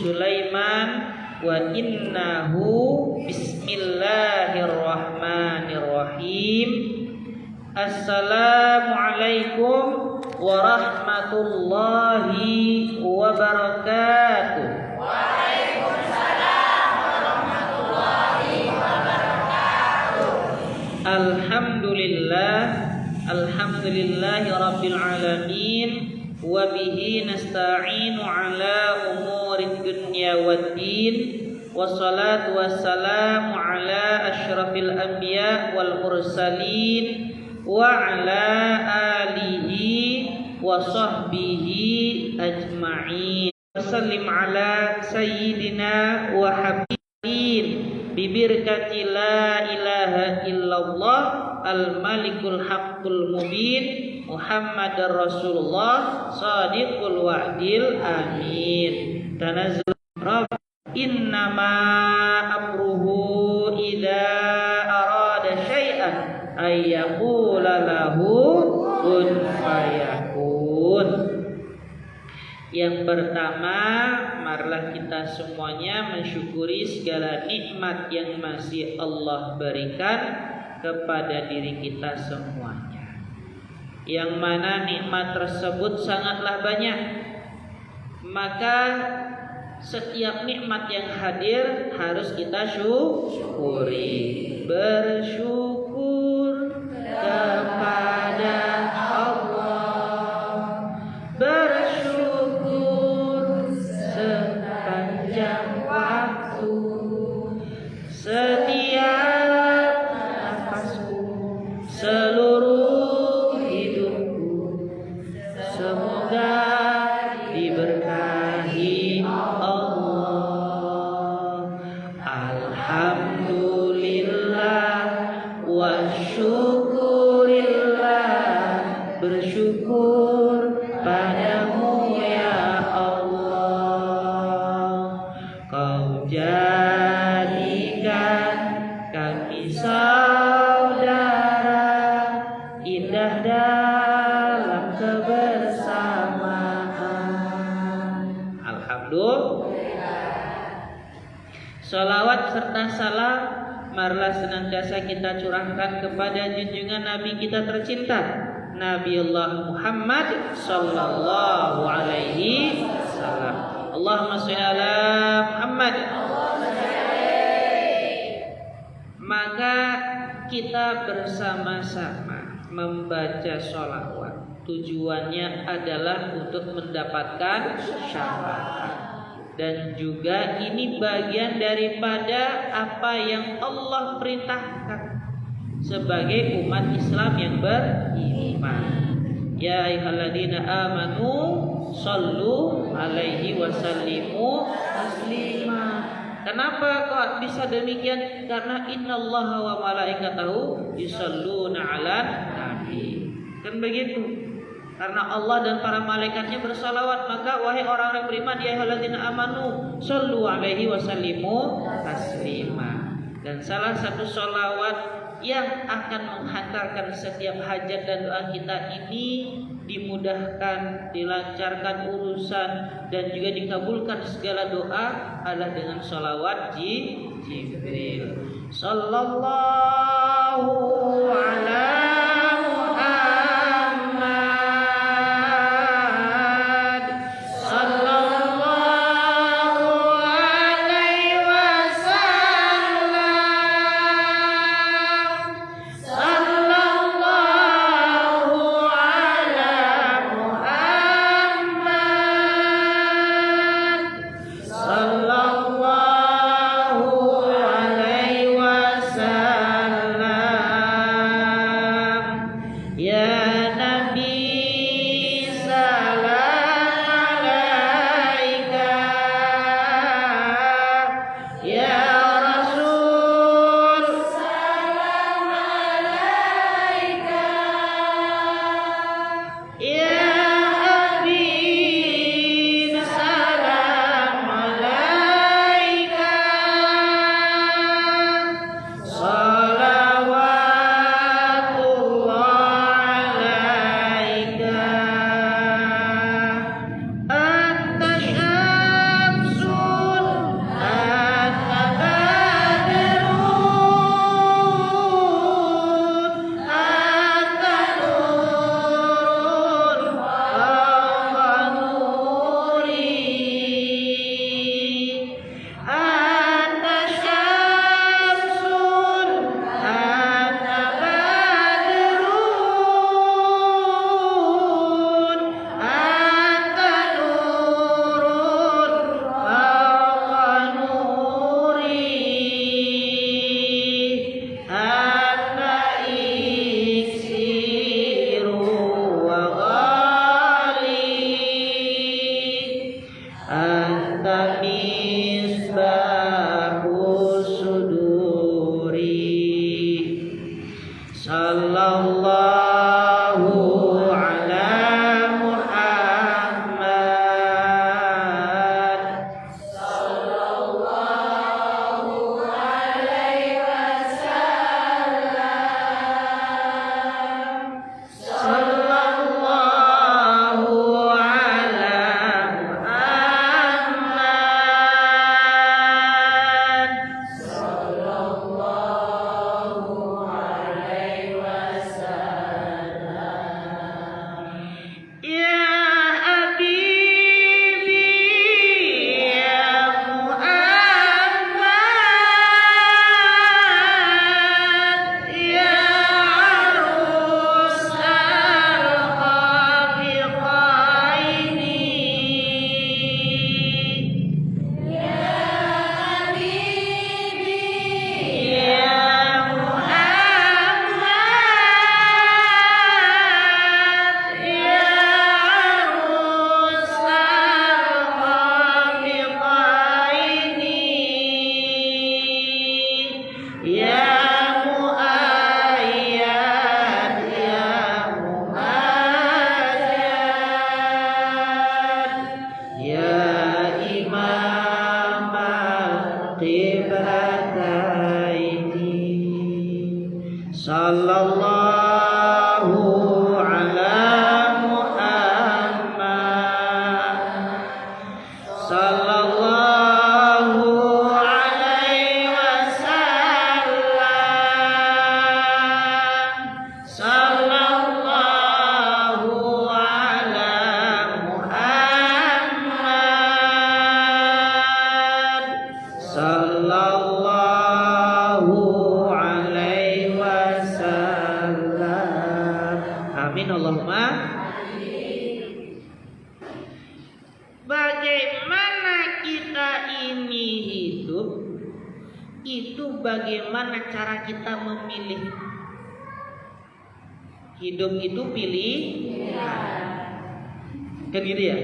Sulaiman wa innahu bismillahirrahmanirrahim. Assalamualaikum warahmatullahi wabarakatuh. Waalaikumsalam warahmatullahi wabarakatuh. Alhamdulillahi rabbil alamin. Wa bihi nasta'inu ala umurid dunya waddin. Wassalatu wassalamu ala asyrafil anbiya wal mursalin wa ala alihi wa sahbihi ajma'in. Wassallim ala sayyidina wa habibin bibirkati la ilaha illallah al-malikul haqqul mubin Muhammadar Rasulullah sadiqul wa'dil amin. Tanazzal rabb innama amruhu idza arada syai'an ay yaqula lahu kun fayakun. Yang pertama, marilah kita semuanya mensyukuri segala nikmat yang masih Allah berikan kepada diri kita semuanya, yang mana nikmat tersebut sangatlah banyak. Maka setiap nikmat yang hadir harus kita syukuri. Bersyukur kepada Allah, bersyukur sepanjang waktu, setiap nafasku, seluruh hidupku. Semoga diberkahi Allah. Alhamdulillah wa syukurillah. Bersyukur padamu ya Allah. Kau jadikan kami saudara, indah dalam kebersamaan. Alhamdulillah. Salawat serta salam marilah senantiasa kita curahkan kepada junjungan Nabi kita tercinta, Nabiullah Muhammad sallallahu alaihi wasallam. Allahumma shalli ala Muhammad. Maka kita bersama-sama membaca sholawat. Tujuannya adalah untuk mendapatkan syafaat. Dan juga ini bagian daripada apa yang Allah perintahkan sebagai umat Islam yang beriman. Ya ayyuhalladzina amanu shallu alaihi wasallimu taslima. Kenapa kok bisa demikian? Karena innallaha wa malaikatahu yusholluna 'alan nabi. Kan begitu. Karena Allah dan para malaikatnya bersalawat, maka wahai orang-orang beriman, ya ayyuhalladzina amanu shallu alaihi wasallimu taslima. Dan salah satu sholawat yang akan menghantarkan setiap hajat dan doa kita ini dimudahkan, dilancarkan urusan dan juga dikabulkan segala doa adalah dengan sholawat Jibril. Sallallahu ala anta misbahus suduri. Sallallahu ala Muhammad. Sallallahu alaihi wasallam. Sallallahu ala Muhammad. Sallallahu alaihi wasallam. Ya Habibi ya Muhammad ya arus al-khafiqaini. Ya Habibi Ya Muhammad ya arus al-khafiqaini. Ya Muayyad ya Muayyad ya Imam Qiblataini. Sallallahu ala Muhammad. Sallallahu alaihi wasallam. Sallallahu ala Muhammad. Sallallahu alaihi wasallam. Amin Allahumma. Bagaimana kita ini hidup, itu bagaimana cara kita memilih. Hidup itu pilih, kan gitu ya?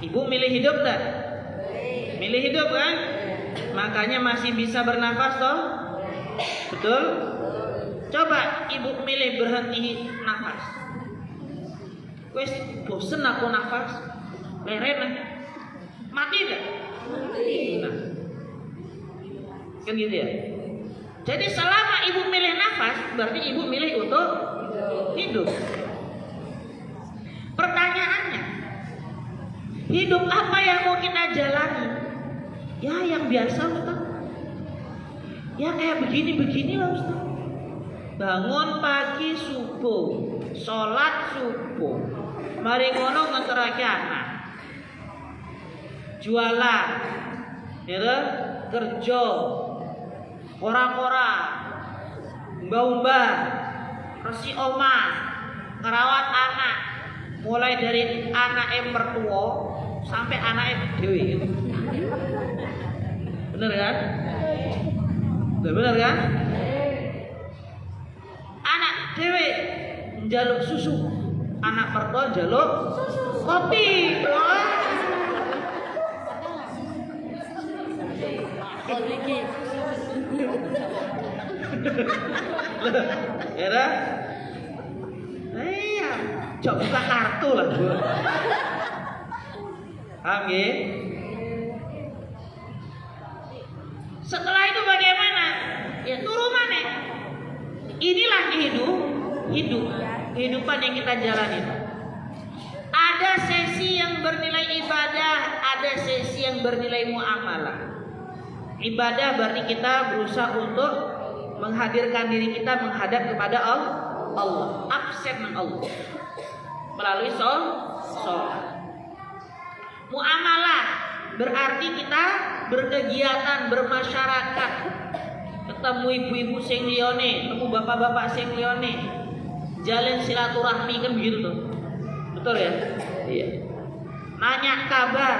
Ibu milih hidup tak? Milih hidup kan? Makanya masih bisa bernafas toh? Betul? Coba ibu milih berhenti nafas. Wes bosen aku nafas, leren mati enggak? Nah, kan gitu ya. Jadi selama ibu milih nafas, berarti ibu milih untuk hidup. Pertanyaannya, hidup apa yang mau kita jalani? Ya yang biasa Ustaz. Ya kayak begini-begini lah Ustaz. Bangun pagi subuh, sholat subuh, mari ngono ngeterake anak, jualan, ya kerja, kora-kora, mbah-mbah, resi omah, ngerawat anak, mulai dari anak mertua sampai anak dewi. Bener kan? Bener kan? Anak dewe njaluk susu, anak mertua njaluk kopi. Ya dah. Iya, coba buka kartu lah Bu. Paham nggih? Setelah itu bagaimana? Ya turun mana? Inilah kehidupan yang kita jalani. Ada sesi yang bernilai ibadah, ada sesi yang bernilai muamalah. Ibadah berarti kita berusaha untuk menghadirkan diri kita menghadap kepada Allah, absen dengan Allah melalui sholat. Muamalah berarti kita berkegiatan, bermasyarakat, ketemu ibu-ibu sing liyane, ketemu bapak-bapak sing liyane, jalin silaturahmi, kan begitu tuh. Betul ya? Iya. Nanya kabar,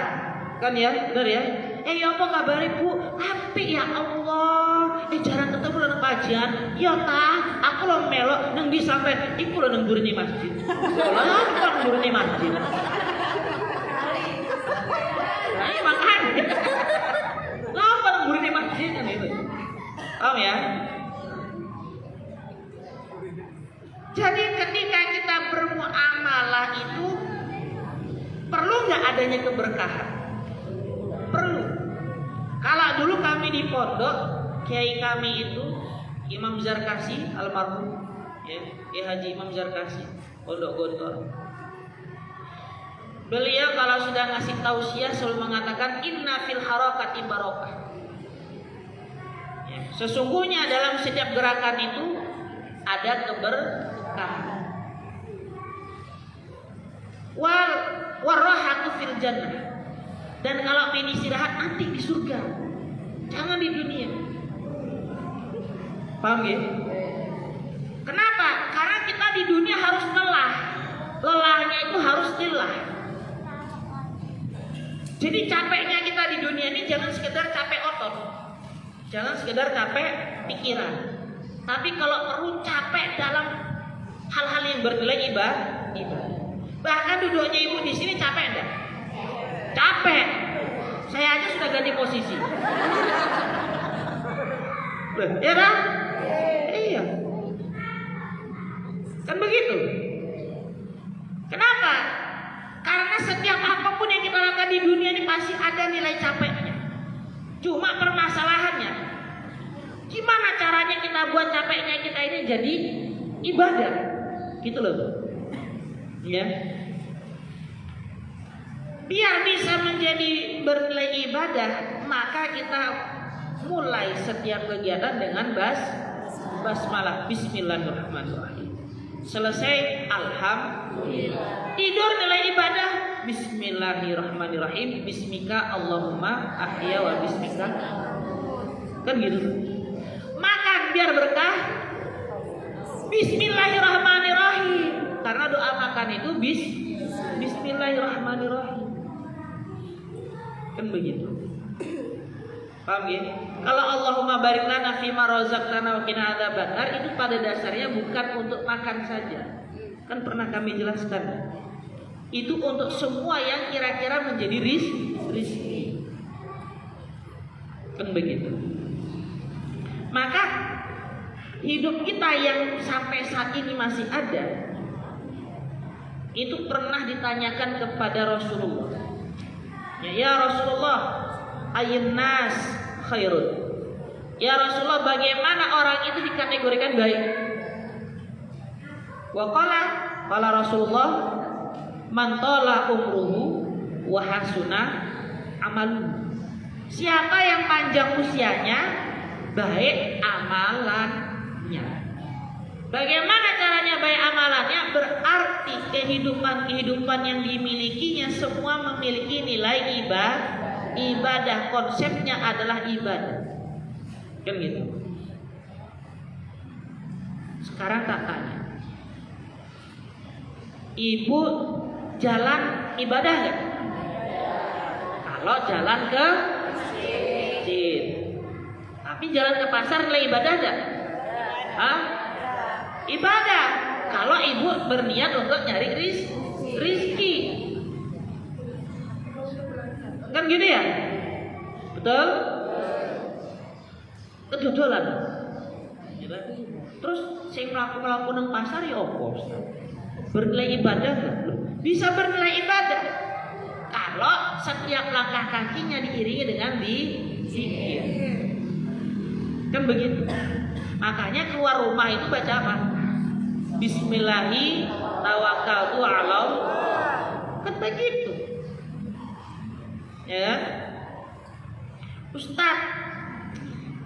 kan ya, benar ya? Ya apa kabar ibu? Apik ya Allah. Jarang ketemu nang kajian. Ya ta, aku lo melok nang ndi sampe iku lo nang burine masjid. Lah aku nang burine masjid. adanya keberkahan. Perlu. Kalau dulu kami di pondok, kiai kami itu Imam Zarkasi almarhum, ya, Kiai Haji Imam Zarkasi, Pondok Gontor. Beliau kalau sudah ngasih tausiah selalu mengatakan inna fil harakati barokah. Ya, sesungguhnya dalam setiap gerakan itu ada keberkahan. Wal warahatu fil jannah. Dan kalau ingin istirahat nanti di surga, jangan di dunia. Paham ya? Kenapa? Karena kita di dunia harus lelah. Lelahnya itu harus lelah. Jadi capeknya kita di dunia ini jangan sekedar capek otot, jangan sekedar capek pikiran. Tapi kalau perlu capek dalam hal-hal yang bernilai ibadah. Bahkan duduknya ibu di sini capek enggak? Capek. Saya aja sudah ganti posisi. Ya kan? Iya. Kan begitu. Kenapa? Karena setiap apapun yang kita lakukan di dunia ini pasti ada nilai capeknya. Cuma permasalahannya, gimana caranya kita buat capeknya kita ini jadi ibadah, gitu loh. Ya. Biar bisa menjadi bernilai ibadah, maka kita mulai setiap kegiatan dengan basmalah, bismillahirrahmanirrahim. Selesai alhamdulillah. Tidur nilai ibadah, bismillahirrahmanirrahim. Bismika Allahumma ahya wa bismika. Kan gitu. Makan biar berkah, bismillahirrahmanirrahim. Karena doa makan itu bismillahirrahmanirrahim. Kan begitu. Paham ya? Kalau Allahumma barik lana fima razaqtana wa qina adzabannar itu pada dasarnya bukan untuk makan saja. Kan pernah kami jelaskan. Itu untuk semua yang kira-kira menjadi rizki. Kan begitu. Maka hidup kita yang sampai saat ini masih ada, itu pernah ditanyakan kepada Rasulullah. Ya Rasulullah, ayyun nas khairun. Ya Rasulullah, bagaimana orang itu dikategorikan baik? Wa qala Rasulullah, man tala umruhu wa hasuna amaluhu. Siapa yang panjang usianya, baik amalannya. Bagaimana caranya baik amalannya? Berarti kehidupan yang dimilikinya semua memiliki nilai ibadah. Konsepnya adalah ibadah. Kan gitu. Sekarang tak tanya, ibu jalan ibadah nggak? Kalau jalan ke masjid, tapi jalan ke pasar nilai ibadah nggak? Hah? Ibadah. Kalau ibu berniat untuk nyari rizki, kan gitu ya? Betul? Kedodolan. Terus sing mlaku nang pasar ya opo? Bernilai ibadah enggak? Bisa bernilai ibadah kalau setiap langkah kakinya diiringi dengan zikir. Kan begitu. Makanya keluar rumah itu baca apa? Bismillahi tawakkaltu 'ala Allah. Kan begitu. Ya. Ustaz,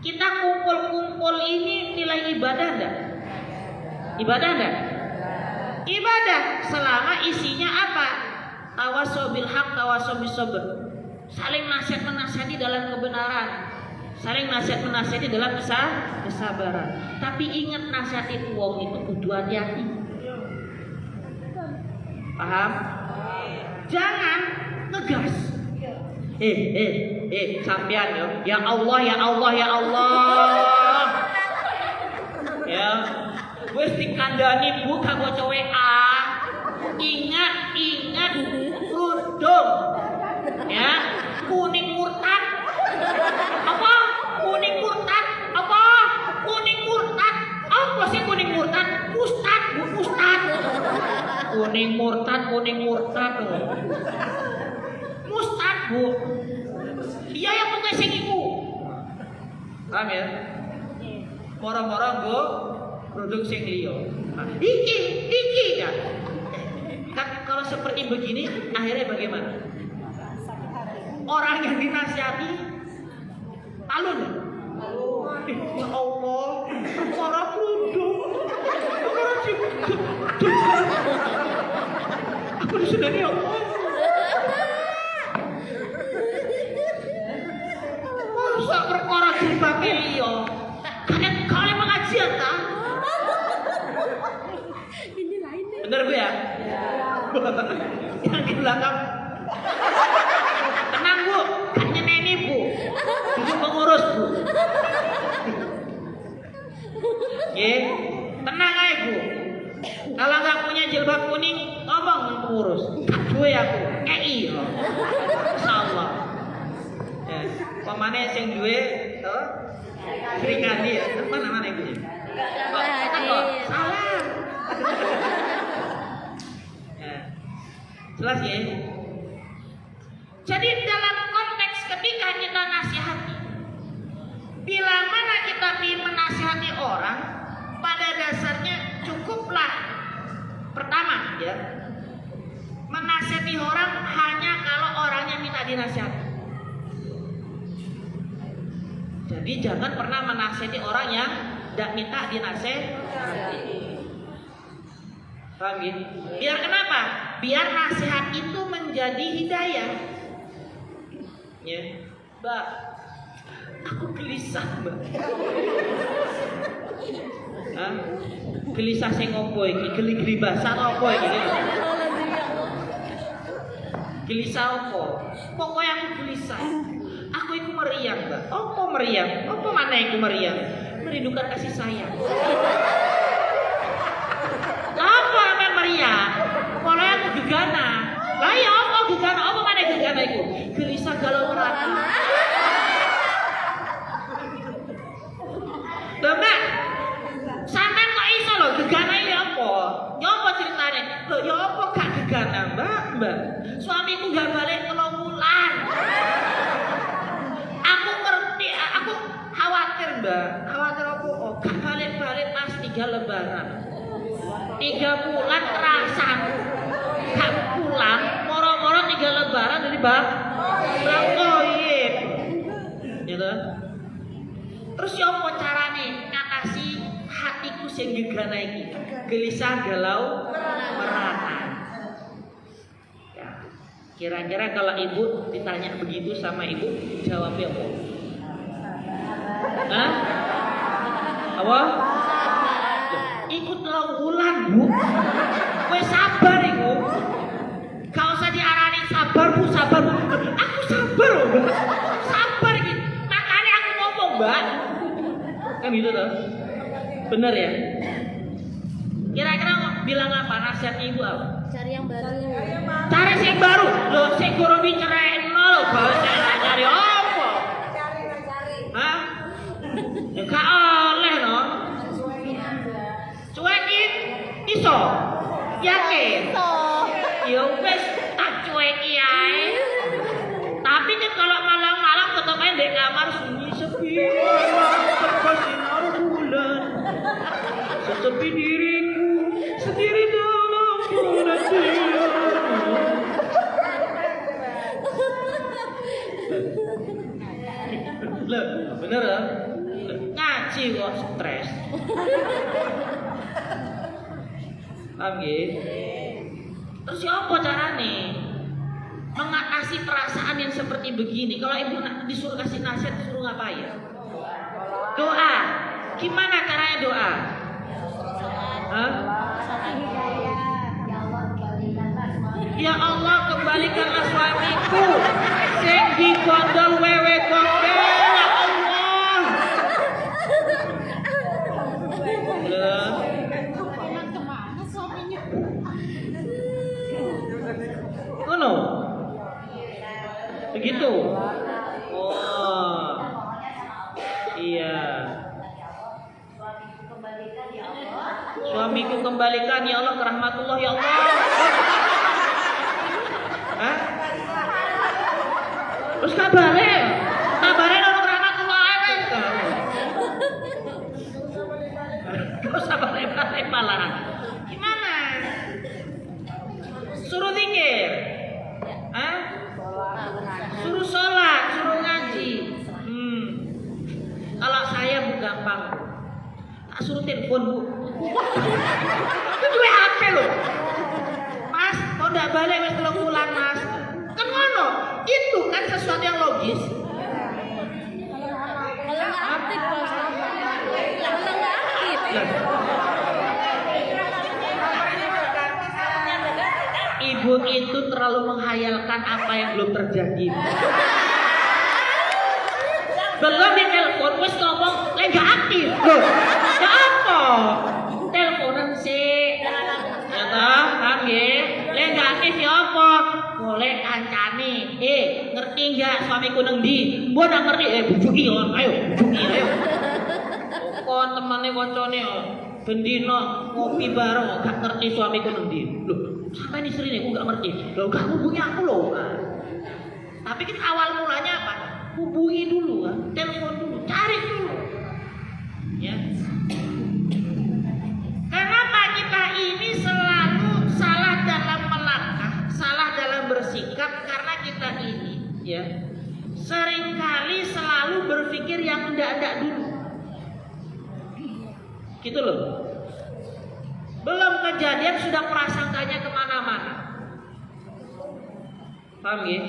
kita kumpul-kumpul ini nilai ibadah enggak? Ibadah enggak? Ibadah selama isinya apa? Tawasau bil haq, tawasau bis sabr. Saling nasihat menasihati dalam kebenaran, saling nasihat menasihati dalam kesabaran. Tapi ingat nasihat itu wong itu kudu hati-hati. Paham? Jangan ngegas. Sampean yo. Ya Allah, ya Allah, ya Allah. Ya. Wis dikandani Bu kanggo WA. Ingat kerudung. Ya, kuning murtad. Apa? Kuning murtad. Apa? Kuning murtad. Apa sih kuning murtad? Ustad, Bu Ustad. Kuning murtad. Bu. Iya yang tugas sing iku. Paham ya? Moro-moro go produk sing liya. Nah, iki kan. Kan kalau seperti begini akhirnya bagaimana? Orang yang dinasihati alun. Ya Allah, para produk. Aku disudani ya Allah. Masa perkara jilbab liya. Kalian pengajian kan? Bener Bu ya? Yang di belakang. Tenang Bu, hanya neni Bu. Itu pengurus Bu. Ye, tenang aja Bu. Kalau nggak punya jilbab kuning, ngomong pengurus. Gue aku, EI loh. Insyaallah. Ya, pemane sing duwe to? Keringan dia, mana ibu ya? Salah. Ya. Jelas ya? Jadi dalam konteks ketika kita nasihati, bila mana kita ingin menasihati orang, pada dasarnya cukuplah pertama ya, menasihati orang hanya kalau orangnya minta dinasihati. Jadi jangan pernah menasihati orang yang tidak minta dinasihati. Paham ya? Biar kenapa? Biar nasihat itu menjadi hidayah. Ya, Mbak, aku gelisah, Mbak. Hah? Gelisah sing opo iki? Geli-geli basah opo iki? Gelisah opo? Pokoknya aku gelisah. Aku iku meriang, Mbak. Opo meriang? Opo mana iku meriang? Merindukan kasih sayang. Apa yang meriang? Kalau aku gegana. Lah ya apa gegana? Apa mana gegana iku? Gelisah galau merata. Mbak, sampean kok iso lho gegana iki apa? Ya apa ceritane? Lho ya apa gak gegana, Mbak? Suamiku gak balik 3 bulan. Aku ngerti, aku khawatir, Mbak. Khawatir apa? Oh, gak balik-balik pas 3 lebaran. 3 bulan kerasan. Gak pulang, moro-moro 3 lebaran dari Bang Toyib. Gitu. Terus ya apa carane ngatasi hatiku sing gegana iki? Gelisah, galau, merana. Ya. Kira-kira kalau ibu ditanya begitu sama ibu, jawabnya apa? Hah? Apa? Ikut 3 bulan, Bu. Kowe sabar iku. Gak usah diarani sabar, Bu, sabar, Bu. Aku sabar loh, Mbak. Sabar iki. Makanya aku ngomong, Mbak. Kan gitu toh? Bener ya? Kira-kira bilang apa? Nasihat ibu apa? Cari yang baru. Cari yang baru. Loh, sing guru bicara loh, bahasa cari apa? Hah? Ya gak oleh no. Cuekin iso. Yakin? Ya wis tak cueki ae. Tapi nih kalau malam-malam ketemu di kamar sunyi sepi, bersinar bulan, sesepi diriku sendiri dalam penantian. Loh, bener ya? Ngaji kok stres. Paham nggih? Terus apa carane? Mengatasi perasaan yang seperti begini. Kalau ibu disuruh kasih nasihat, disuruh ngapain? Doa. Gimana caranya doa? Hah? Ya Allah, kembalikanlah suamiku sing digondol wewe kondel. Ya Allah. Loh. Ngono. Begitu. Oh. Iya. Suamiku kembalikan ya Allah ke rahmatullah ya Allah. Hah? Terus kabare nang rahmatullah ae. Kok sabar-sabar malah. Gimana? Suruh zikir. Hah? Suruh sholat, suruh ngaji. Kalau saya Bu gampang. Tak suruh telepon Bu. Itu duwe HP loh. Mas, kok ndak balik wis 3 bulan Mas? Kan ngono. Itu kan sesuatu yang logis. Kalau nggak aktif bos. Kalau nggak aktif. Ibu itu terlalu menghayalkan apa yang belum terjadi. Belum di telepon, wis ngomong, lek gak aktif. Loh, gak apa? Teleponan sih. Ya toh, paham nggih? Lek gak aktif ya apa? Golek kancane. Ngerti enggak suamiku nang ndi? Mbok ndak ngerti, bujuki yo, ayo, bujuki ayo. Kok temane kancane bendino ngopi bareng gak ngerti suamiku nang ndi. Loh, sampai istri nih, aku gak ngerti. Loh, gak hubungi aku loh. Tapi kan awal mulanya apa? Hubungi dulu, telepon dulu, cari dulu. Ya. Kenapa kita ini selalu salah dalam melangkah, salah dalam bersikap? Karena kita ini, ya, seringkali selalu berpikir yang enggak dulu. Gitu loh. Belum kejadian sudah prasangkanya kemana-mana. Paham ya?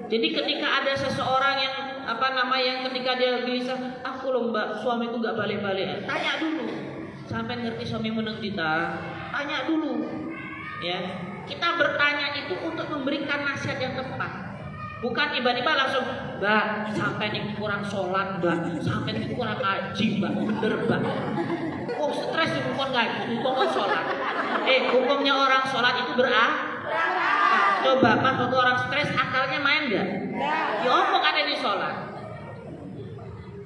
Jadi ketika ada seseorang yang yang ketika dia gelisah, aku loh mbak, suamiku gak balik-balik. Tanya dulu, sampai ngerti suamimu nang dita. Tanya dulu, ya. Kita bertanya itu untuk memberikan nasihat yang tepat. Bukan tiba-tiba langsung, mbak, sampai nih kurang sholat, mbak, sampai nih kurang ngaji, mbak, bener mbak. Oh stres hukum ngaji, hukum sholat. Hukumnya orang sholat itu coba pas waktu orang stres akalnya main nggak? Ya apa kan ini sholat?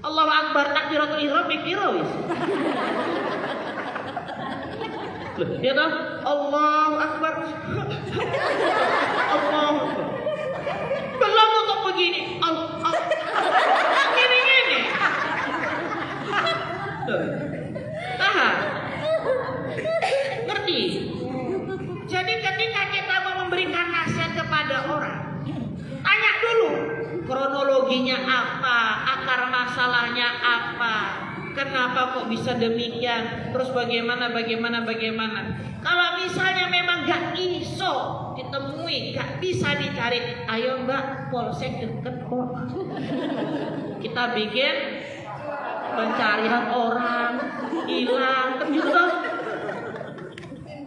Allahu Akbar takbiratul ihram mikir wis. Ya toh? Allahu Akbar. Allahu Akbar. Belum kok begini. Gini. Tahan. Ngerti? Jadi ketika kita mau memberikan nasihat kepada orang, tanya dulu kronologinya apa, akar masalahnya apa, kenapa kok bisa demikian, terus bagaimana. Kalau misalnya memang gak iso ditemui, gak bisa dicari, ayo mbak, polsek deket kok. Kita bikin pencarian orang hilang, ternyata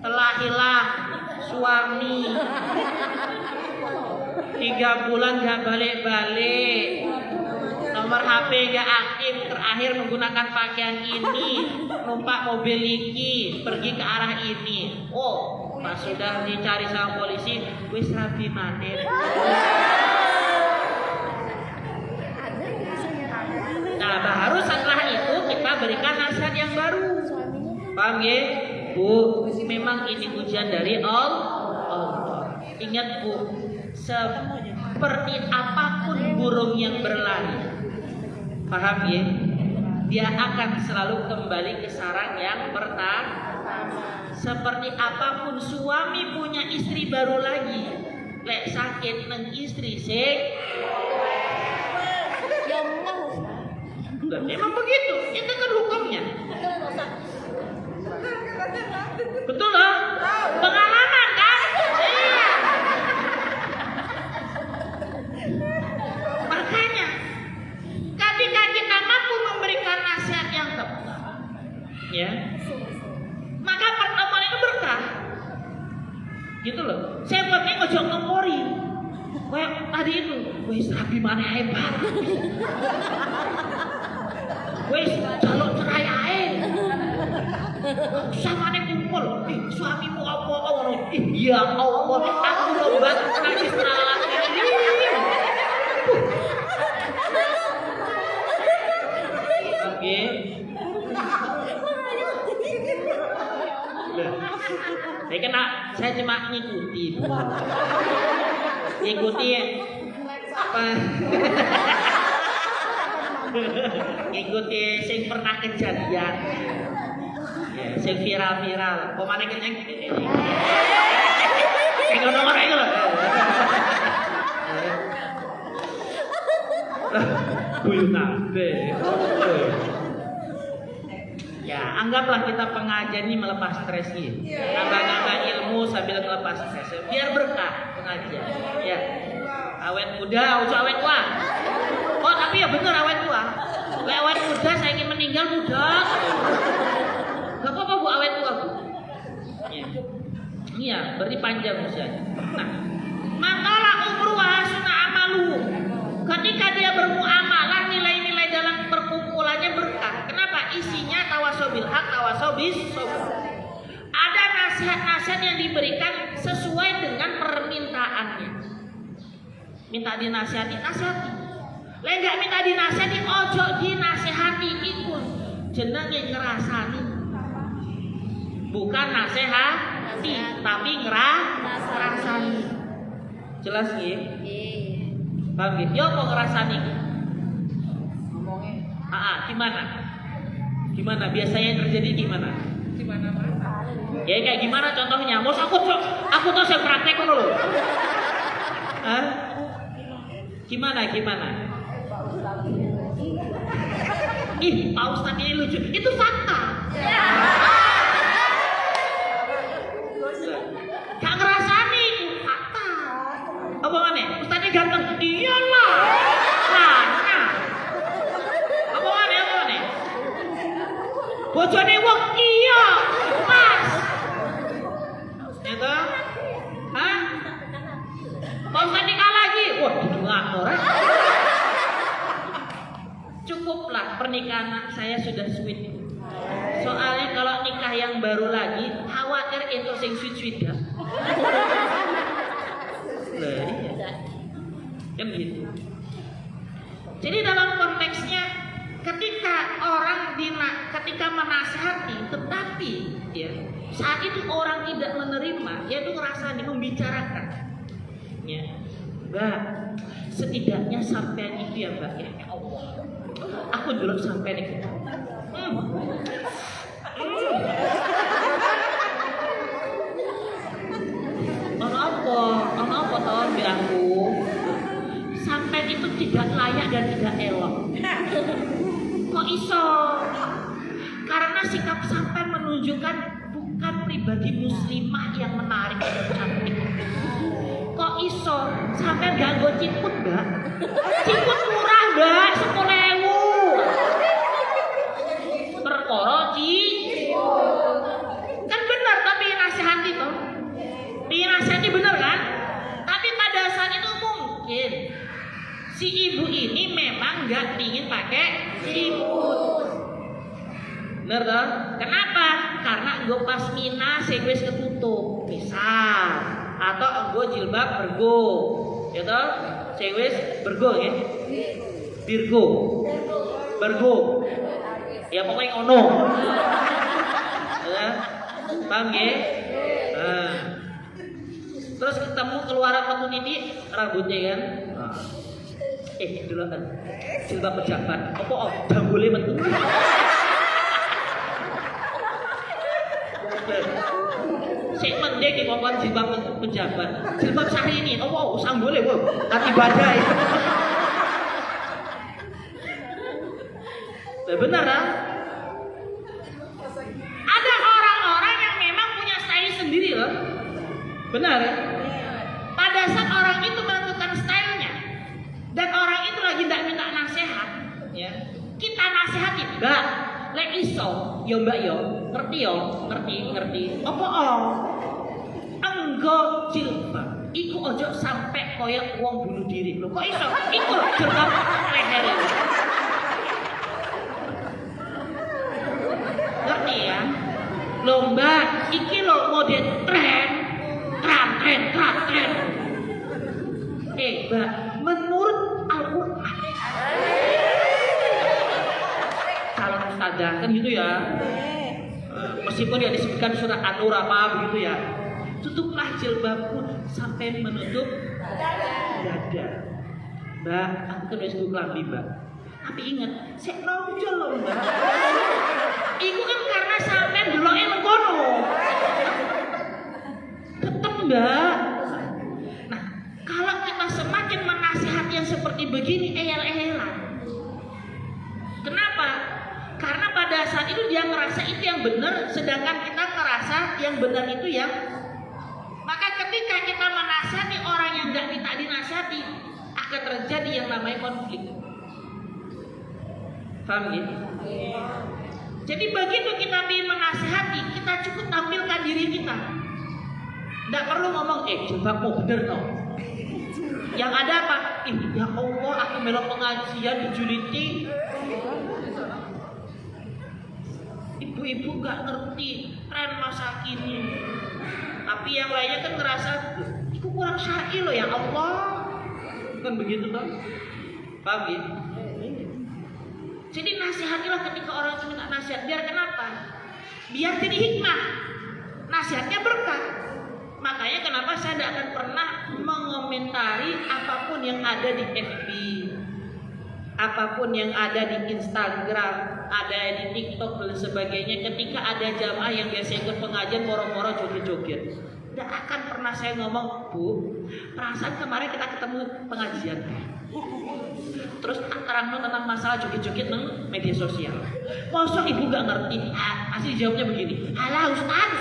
telah hilang suami 3 bulan gak balik-balik, nomor HP gak aktif, terakhir menggunakan pakaian ini, numpak mobil iki, pergi ke arah ini. Oh, pas sudah dicari sama polisi, wis rabi maneh. Nah, baru setelah itu kita berikan nasihat yang baru. Paham ya? Bu, memang ini ujian dari Allah. Ingat Bu, seperti apapun burung yang berlari, paham ya? Dia akan selalu kembali ke sarang yang pertama. Seperti apapun suami punya istri baru lagi, lek sakit neng istri sik. Memang begitu, itu kan hukumnya. Betul loh, pengalaman kan? Iya. Makanya, ketika kita mampu memberikan nasihat yang tepat, ya, maka pertemuan itu berkah. Gitu loh. Saya penting ojo ngempori. Kayak tadi itu, wis rabi mana hebat. Wis jaluk cerai ae. Samane kumpul, suamimu apa ngono. Ya Allah, aku lomba nangis nalar ini. Oke. Saya cuma ngikuti. Ngikuti sing pernah kejadian. Ya, sing viral-viral. Pemane kenyang. Sing ngono iku lho. Buyut kabeh. Ya, anggaplah kita pengajian ini melepas stres ini. Nambah-nambah ilmu sambil melepas stres. Biar berkah pengajian. Ya. Awet muda, ojo awet tua. Oh, tapi ya bener awet tua. Lek awet muda saya ingin meninggal muda. Gak apa-apa Bu awet tua, Bu. Iya. Iya, berarti panjang usianya. Nah, makalah umru wa hasuna amalu. Ketika dia bermuamalah, nilai-nilai dalam perkumpulannya berkah. Kenapa? Isinya tawasobil hak, tawasobis sobil. Ada nasihat-nasihat yang diberikan sesuai dengan permintaannya. Minta dinasihati, nasihati. Lek gak minta dinasihati, ojo dinasihati ikut. Jenenge ngerasani. Bukan nasihati, tapi ngerasani. Jelas nggih? Paham nggih? Yo kok ngerasani? Ngomongnya. Gimana? Gimana? Biasanya yang terjadi gimana? Gimana Pak? Ya kayak gimana contohnya? Mau aku tuh saya praktek dulu. Gimana? Ih, Pak Ustadz ini lucu. Itu fakta. Gak ngerasani, fakta. Apa mana? Ustadznya ganteng. Iyalah. Mana? Apa mana? Bojone wong iya, Mas. Itu? Hah? Pak Ustadz nikah lagi. Wah, ngakor. Cukuplah pernikahan saya sudah sweet. Soalnya kalau nikah yang baru lagi, khawatir itu sing sweet ya. Kan gitu. Jadi dalam konteksnya, ketika orang ketika menasihati, tetapi ya saat itu orang tidak menerima, yaitu ngerasa membicarakan. Ya, Mbak, setidaknya sampai itu ya Mbak ya Allah. Aku dulu sampai nih. Ono apa toh aku? Sampai itu tidak layak dan tidak elok. Kok iso? Karena sikap sampai menunjukkan bukan pribadi muslimah yang menarik dan cantik. Kok iso? Sampai ganggu ciput Mbak? Ciput murah Mbak, 10.000. Perkara kan benar tapi nasihati toh. Nasihati benar kan? Tapi pada saat itu mungkin si ibu ini memang nggak ingin pakai ciput. Bener toh? Kenapa? Karena gue pasmina wis ketutup, misal, atau gue jilbab bergo, ya toh? Wis bergo ya? Virgo, bergo. Ya pokoknya ono. Ya, paham ya? Terus ketemu keluaran metu titik rambutnya kan. Dulu kan jilbab pejabat. Apa jambule metu. Sik mendek iki kok jilbab pejabat. Jilbab Syahrini. Apa sambule kok ati badai. Benar kan? Ada orang-orang yang memang punya style sendiri loh. Benar ya? Pada saat orang itu menentukan stylenya dan orang itu lagi tidak minta nasihat, ya kita nasihati, Mbak, lek iso, yo Mbak yo, ngerti. Apa enggo jilbab, iku ojo sampai koyok wong bunuh diri lho. Kok iso? Iku jilbab leher. Ngerti ya? Lho Mbak, iki lho model tren. Mbak, menurut Al-Quran calon ustazah kan gitu ya. Meskipun ya disebutkan surat An-Nur apa begitu ya. Tutuplah jilbabmu sampai menutup dada. Mbak, aku kan wis klambi, Mbak. Tapi ingat, sik nonjol lho, Mbak. Iku kan karena sampean deloke mengkono. Tetep, Mbak. Nah, kalau kita semakin menasihati yang seperti begini, eyel-eyelan. Kenapa? Karena pada saat itu dia ngerasa itu yang benar, sedangkan kita ngerasa yang benar itu yang. Maka ketika kita menasihati orang yang nggak minta dinasihati, akan terjadi yang namanya konflik. Paham gitu? Jadi begitu kita ingin menasihati, kita cukup tampilkan diri kita. Nggak perlu ngomong, coba mau bener no. Yang ada apa? Ya Allah, aku melok pengajian di Juliti. Ibu-ibu gak ngerti tren masa kini. Tapi yang lainnya kan ngerasa itu kurang syar'i loh ya Allah. Kan begitu kan? Paham ya? Jadi nasihatilah ketika orang itu minta nasihat. Biar kenapa? Biar jadi hikmah. Nasihatnya berkah. Makanya kenapa saya tidak akan pernah mengomentari apapun yang ada di FB, apapun yang ada di Instagram, ada di TikTok dan sebagainya. Ketika ada jamaah yang biasa ikut pengajian moro-moro joget-joget, tidak akan pernah saya ngomong, Bu, perasaan kemarin kita ketemu pengajian, terus terang tentang masalah joget-joget nang media sosial. Masa ibu gak ngerti? Pasti jawabnya begini, alah Ustaz,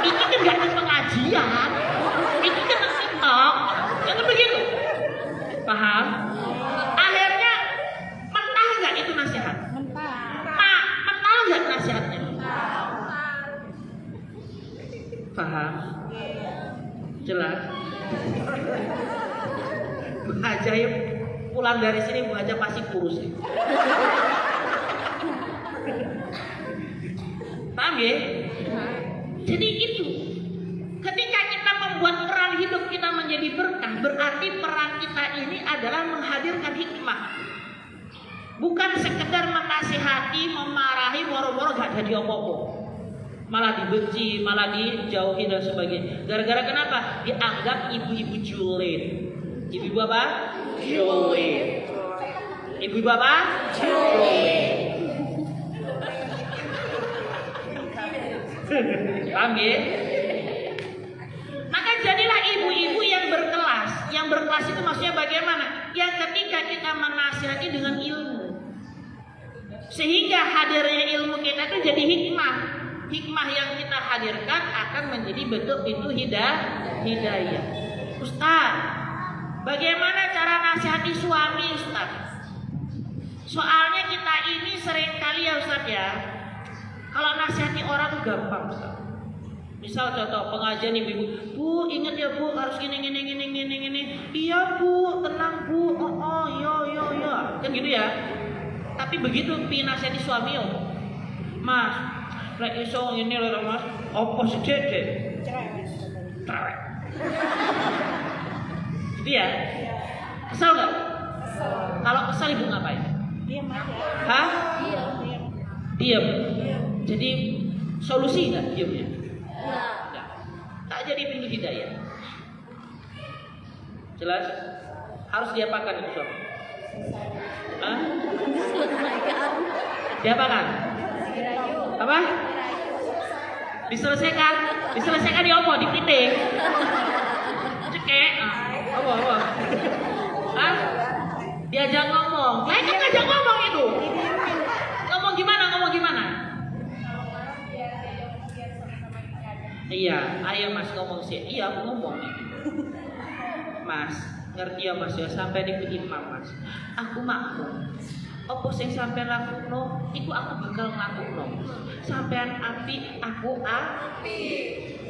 ini kan gak ada pengajian, ini kan TikTok, jangan begitu. Paham? Akhirnya mentah gak itu nasihat? Mentah gak nasihatnya? Paham? Jelas? Bu Ajaib pulang dari sini Bu Aja pasti kurus. Paham ya? Jadi itu. Ketika kita membuat peran hidup kita menjadi berkah, berarti peran kita ini adalah menghadirkan hikmah. Bukan sekedar menasihati, memarahi, moro-moro gak jadi apa-apa. Malah dibenci, malah dijauhi dan sebagainya. Gara-gara kenapa? Dianggap ibu-ibu julid. Ibu-ibu apa? Julid. Ibu-ibu apa? Julid. Paham ya? Maka jadilah ibu-ibu yang berkelas. Yang berkelas itu maksudnya bagaimana? Yang ketika kita menasihati dengan ilmu, sehingga hadirnya ilmu kita itu jadi hikmah. Hikmah yang kita hadirkan akan menjadi bentuk itu hidayah. Ustaz, bagaimana cara nasihati suami, Ustaz? Soalnya kita ini sering kali ya Ustaz ya, kalau nasihati orang tuh gampang Ustaz. Misal contoh pengajian ibu-ibu, Bu ingat ya Bu harus gini. Iya Bu, tenang Bu. Oh iya. Kan gitu ya. Tapi begitu pi nasihati suami yo, Mas, lek iso ngene lho Mas, opo sih Dek? Cerewet. Gitu ya. Kesel nggak? Kalau kesel ibu ngapain? Diam aja. Hah? Diam. Diam. Jadi solusi nggak diamnya? Nah. Tak jadi pintu hidayah. Jelas? Harus diapakan itu suami? Hah? Diapakan? Apa? Diselesaikan? Diselesaikan di apa? Di titik? Cekek? Apa? Hah? Diajak ngomong. Lah kan ngajak ngomong itu. Ngomong gimana? Iya, ayo Mas ngomong sih. Iya, aku ngomong. Mas, ngerti ya Mas ya, sampai ikut imam Mas. Aku maklum. Apa sing sampean lakukno, iku aku bakal nglakukno. Sampean api, aku api.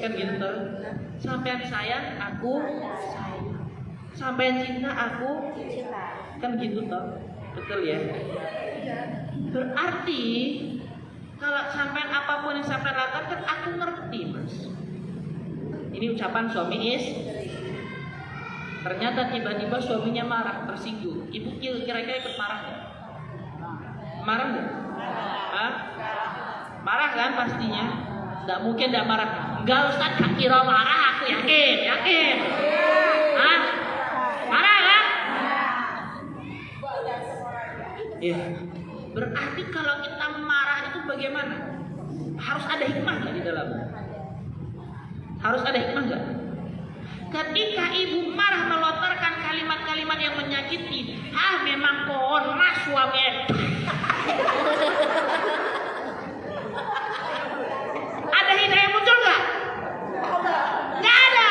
Kan gitu toh. Sampean sayang, aku sayang. Sampean cinta, aku cinta. Kan gitu toh. Betul ya? Berarti kalau sampean apapun yang sampean lakukan kan aku ngerti Mas. Ini ucapan suami ternyata tiba-tiba suaminya marah, tersinggung. Ibu kira-kira ikut marah nggak? Marah nggak? Hah? Marah kan pastinya. Nggak mungkin nggak marah. Enggak Ustaz, gak kira marah, aku yakin. Hah? Marah kan? Ya. Berarti kalau kita marah itu bagaimana? Harus ada hikmah nggak di dalamnya? Harus ada hikmah nggak? Ketika ibu marah melontarkan kalimat-kalimat yang menyakiti, memang pohon mas suami. Ada hidayah muncul nggak? Nggak ada.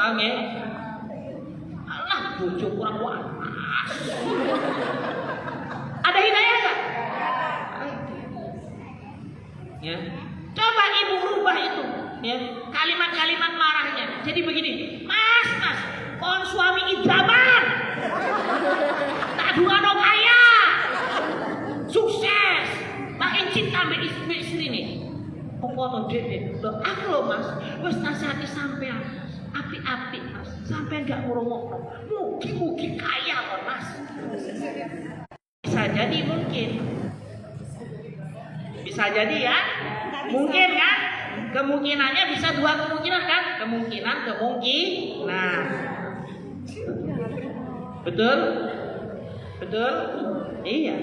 Paham ya? Allah bojo kurang waras. Ada hidayah nggak? Ya. Coba ibu rubah itu, ya, kalimat-kalimat marahnya. Jadi begini, mas, kon suami idaman, tak duano kaya, sukses, makin cinta sama istri nih. Pokoknya dede, aku loh mas, wes nasihati sampean, api-api mas, sampean gak ngurungok, mugi-mugi kaya loh mas. Bisa jadi mungkin. Bisa jadi ya, mungkin kan, kemungkinannya bisa dua kemungkinan kan, kemungkinan, betul, iya.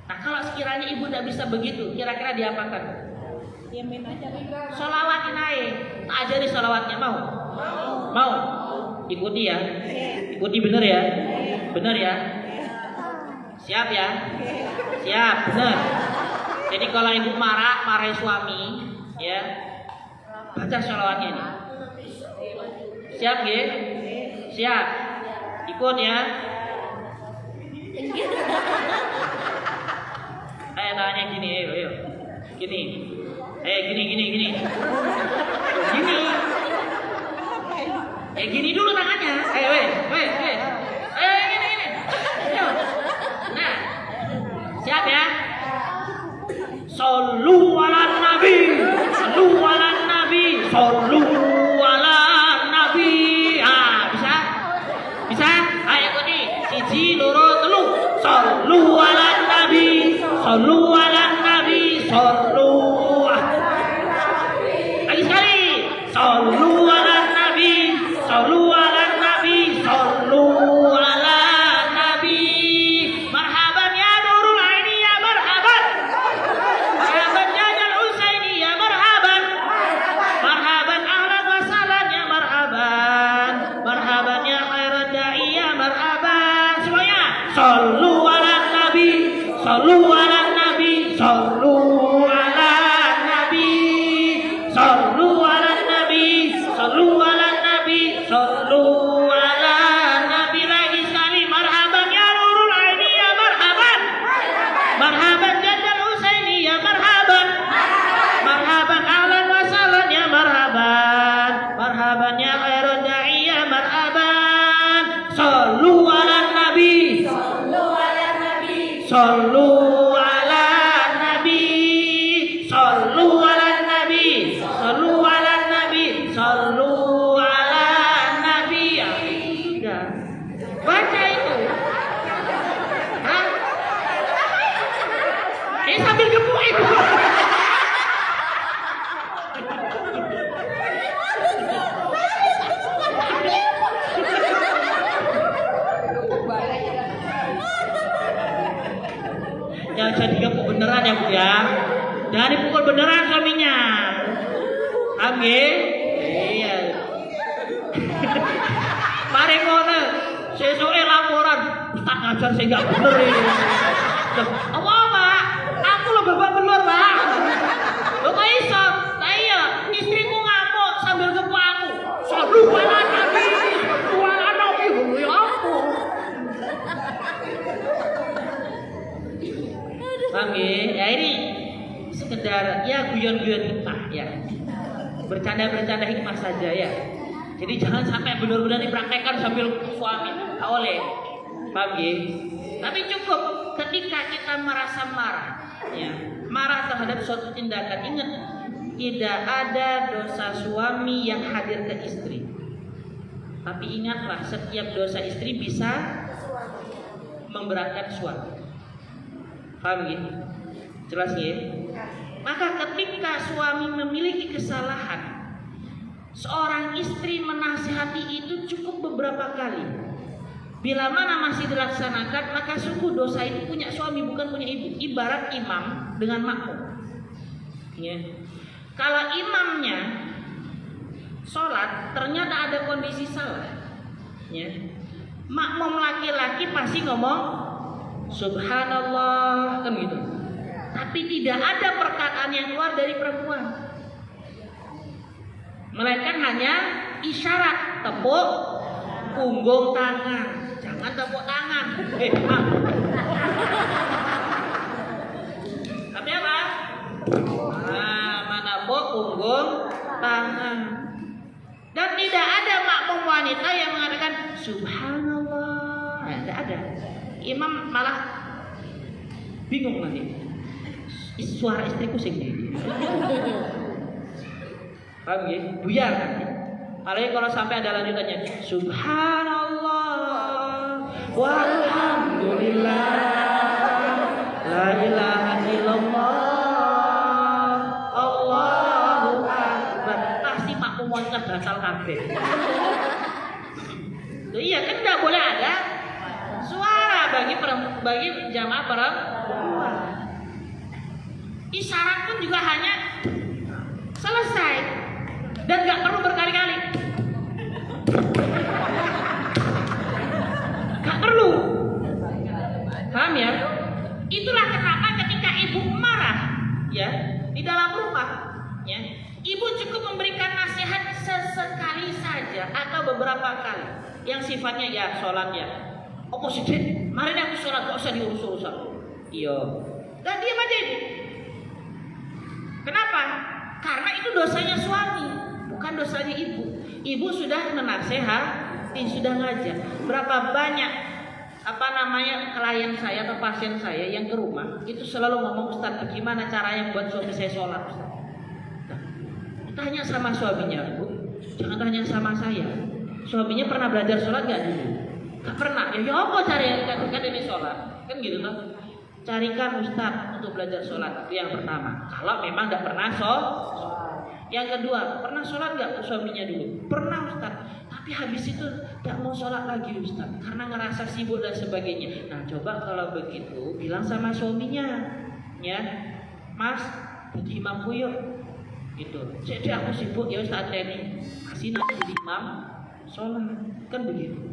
Nah kalau sekiranya ibu tidak bisa begitu, kira-kira diapakan? Diamin aja. Sholawatin aja, tak ajari sholawatnya mau, ikuti ya, ikuti bener ya, siap ya. Siap, benar. Jadi kalau ibu marahin suami, ya, baca sholawatnya ini. Siap, ya? Siap. Ikut ya. Tanya gini, ayo. Gini. Gini. Gini dulu tangannya. Weh. Gini. Ayo. Nah. Siap ya? Sallu ala nabi. Bisa? Ayo ikuti. 1, 2, 3. Sallu ala nabi. Lagi sekali. Sallu ala nabi. Marhaban ya Nurul Aini ya marhaban. Marhaban ya Jal Husaini ya marhaban. Marhaban ahlan wa sahlan ya marhaban. Marhaban ya khairat da'i ya marhaban. Semuanya. Sallu ala nabi. Lagi sekali. Marhaban ya Nurul Aini ya marhaban. Marhaban ya Jal Husaini ya marhaban. Marhaban ahlan wa sahlan ya marhaban. Marhaban ya khairat da'i ya marhaban. Sallu ala nabi. Ya, sudah. Baca itu. Hah? Sambil gebuk itu. Jangan jadi gebuk beneran ya Bu ya. Jangan dipukul beneran suaminya. Paham ya? Iya. Mari ngono. Sesuke laporan Ustaz ngajar sing gak bener iki. Apa Pak? Aku lho bapak bener Pak. Lho kok iso? Lah iya, istriku ngamuk sambil gebuk aku. Sallu ala nabi. Ya ampun. Paham ya? Ya ini sekedar ya guyon-guyon hikmah ya. Bercanda-bercanda hikmah saja ya. Jadi jangan sampai benar-benar dipraktekkan sambil suami. Tak boleh. Paham ya? Tapi cukup ketika kita merasa marah ya. Marah terhadap suatu tindakan. Ingat, tidak ada dosa suami yang hadir ke istri. Tapi ingatlah, setiap dosa istri bisa memberatkan suami. Paham ya? Jelas ya? Maka ketika suami memiliki kesalahan, seorang istri menasihati itu cukup beberapa kali. Bila mana masih dilaksanakan, maka sungguh dosa itu punya suami bukan punya ibu. Ibarat imam dengan makmum. Ya. Kalau imamnya sholat ternyata ada kondisi salah, ya. Makmum laki-laki pasti ngomong Subhanallah kan gitu. Tapi tidak ada perkataan yang keluar dari perempuan, melainkan hanya isyarat tepuk punggung tangan. Jangan tepuk tangan. Tapi apa? Nah, menepuk punggung tangan. Dan tidak ada makmum wanita yang mengatakan Subhanallah. Nah, tidak ada. Imam malah bingung nanti. Suara istriku sendiri. Paham ya? Buyar nanti. Apalagi kalau sampai ada lanjutannya Subhanallah walhamdulillah la ilaha illallah Allahu akbar. Pasti makmum wanita batal kabeh. Loh iya kan tidak boleh ada suara bagi jamaah perempuan. Isyarat pun juga hanya selesai dan nggak perlu berkali-kali. Nggak perlu. Paham ya? Itulah kenapa ketika ibu marah ya di dalam rumah ya, ibu cukup memberikan nasihat sesekali saja atau beberapa kali yang sifatnya ya sholat ya. Apa sih Dek? Mari aku sholat, gak usah diurus-urusan. Iya. Dan diam aja ibu. Kenapa? Karena itu dosanya suami, bukan dosanya ibu. Ibu sudah menasehati, sudah ngajar. Berapa banyak klien saya atau pasien saya yang ke rumah itu selalu ngomong, Ustaz, bagaimana caranya buat suami saya sholat, Ustaz? Nah, tanya sama suaminya, Bu. Jangan tanya sama saya. Suaminya pernah belajar sholat gak dulu? Gak pernah. Ya apa caranya kan ini sholat? Kan gitu tuh. Carikan ustaz untuk belajar sholat. Itu yang pertama. Kalau memang tidak pernah sholat. Yang kedua, pernah sholat nggak suaminya dulu? Pernah ustaz. Tapi habis itu tidak mau sholat lagi ustaz, karena ngerasa sibuk dan sebagainya. Nah coba kalau begitu bilang sama suaminya, ya Mas, jadi imamku yuk. Gitu. Jadi aku sibuk ya ustaz ini. Kasih nanti jadi imam sholat. Kan begitu.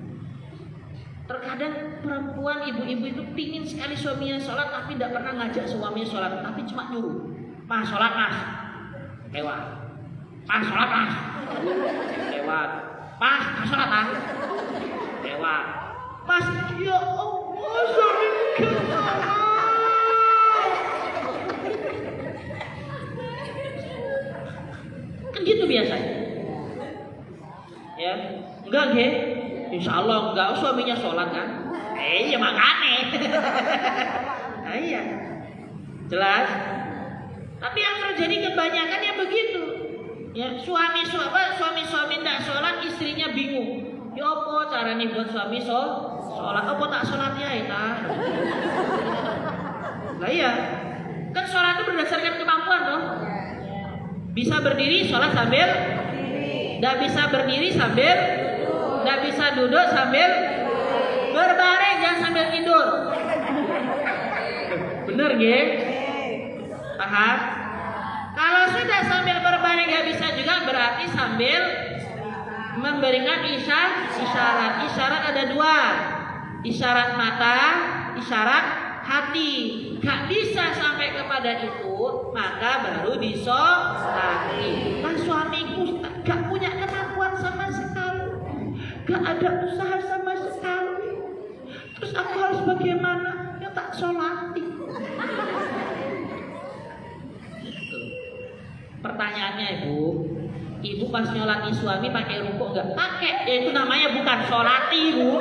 Terkadang perempuan ibu-ibu itu pingin sekali suaminya sholat, tapi tidak pernah ngajak suaminya sholat, tapi cuma nyuruh, Mas sholat mas, lewat, Mas sholat mas, lewat, Mas sholat mas, lewat, Mas ya Allah suamiku kan gitu biasanya, ya enggak nggih. Insya Allah enggak, suaminya sholat kan? Iya makanya. Iya, jelas. Tapi yang terjadi kebanyakan ya begitu. Ya suami tidak sholat, istrinya bingung. Ya apa caranya buat suami sholat? Apa tak sholat ya itu? Lah iya, kan sholat itu berdasarkan kemampuan toh. Bisa berdiri sholat sambil, tidak bisa berdiri sambil. Nggak bisa duduk sambil berbaring, jangan sambil tidur. Bener nggih? Paham? Kalau sudah sambil berbaring nggak bisa juga, berarti sambil memberikan isyarat. Isyarat ada dua, isyarat mata, isyarat hati. Nggak bisa sampai kepada itu, maka baru disolati. Kan suamiku nggak punya kemampuan sama sekali. Gak ada usaha sama sekali. Terus aku harus bagaimana? Ya tak sholati. Pertanyaannya ibu pas nyolati suami pakai rukuk nggak? Pakai. Ya itu namanya bukan sholati ibu.